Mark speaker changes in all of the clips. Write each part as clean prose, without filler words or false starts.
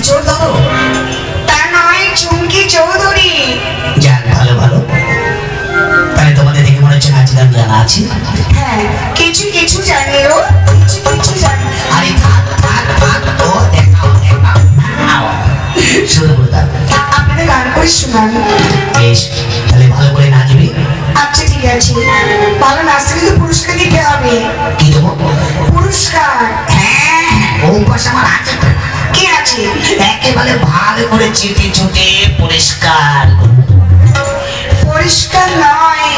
Speaker 1: চোর ধরো
Speaker 2: তা নয়, চুমকি চৌধুরী।
Speaker 1: যাক, ভালো ভালো। তাহলে তোমাদের দেখে মনে হচ্ছে নাচ গান জানা আছে।
Speaker 2: হ্যাঁ, কিছু কিছু জানি ও, কিছু কিছু জানি।
Speaker 1: আরে থাক থাক থাক, ও দেখাও দেখাও, শুরু করে দাও।
Speaker 2: আপনাদের গান করে শোনান।
Speaker 1: বেশ, তাহলে ভালো করে নাচবে।
Speaker 2: আচ্ছা ঠিক আছে, ভালো নাচতে কিন্তু পুরস্কার দিতে হবে।
Speaker 1: কি দেবো?
Speaker 2: পুরস্কার।
Speaker 1: হ্যাঁ, ও পাশে আমার আছে তো।
Speaker 2: কি আছে?
Speaker 1: একেবারে ভালো করে চেটে চুটে পরিষ্কার।
Speaker 2: পরিষ্কার নয়,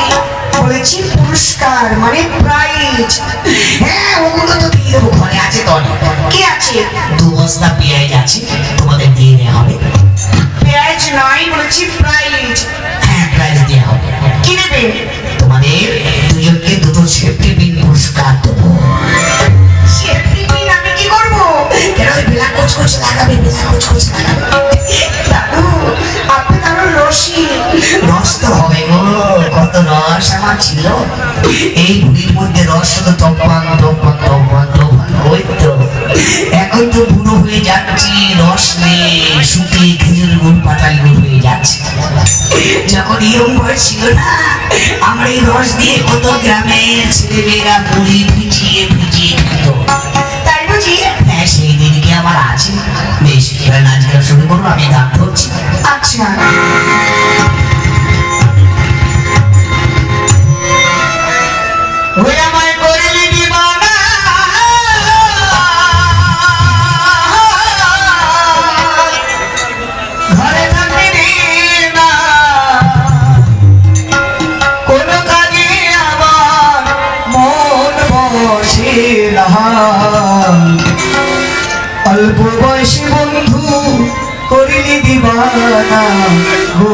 Speaker 2: বলেছি পুরস্কার মানে প্রাইজ।
Speaker 1: হ্যাঁ, ওগুলো তো দিয়ে দেবো, ঘরে আছে তো অনেক।
Speaker 2: কি আছে?
Speaker 1: 2 বস্তা পেঁয়াজ আছে, তোমাদের দিয়ে দেওয়া হবে।
Speaker 2: পেঁয়াজ নয়, বলেছি প্রাইজ।
Speaker 1: হ্যাঁ, প্রাইজ দেওয়া হবে।
Speaker 2: কি নেবে?
Speaker 1: তোমাদের দুজনকে দুটো সেফটি পিন পুরস্কার দেবো।
Speaker 2: সেফটি পিন আমি কি করবো?
Speaker 1: কেন ওই বেলা কোচ লাগাবে, বেলা কোচ লাগাবে।
Speaker 2: দাদু, আপনি তার রসি।
Speaker 1: রস তো হবে গো, কত রস আমার ছিল। এই বুড়ির মধ্যে রস শুধু টপাং টপাং টপাং টপাং, ওই তো। এখন তো বুড়ো হয়ে যাচ্ছি, রস নেই, শুকিয়ে খেজুর গুড় পাতাল গুড় হয়ে যাচ্ছে। যখন ইয়ং বয়স ছিল না, আমার এই রস দিয়ে কত গ্রামের ছেলেমেয়েরা মুড়ি ভিজিয়ে ভিজিয়ে খেত।
Speaker 2: তাই বুঝি?
Speaker 1: হ্যাঁ, সেই দিনকে আমার আছে। বেশ, এবার নাচ গান শুরু করবো, আমি গান ধরছি।
Speaker 2: আচ্ছা।
Speaker 1: ওই আমায় করলি দিবানা, ঘরে থাকতে দিল না, কোনো কাজে আমার মন বসে না। অল্প বয়সী বন্ধু করলি দিবানা গো।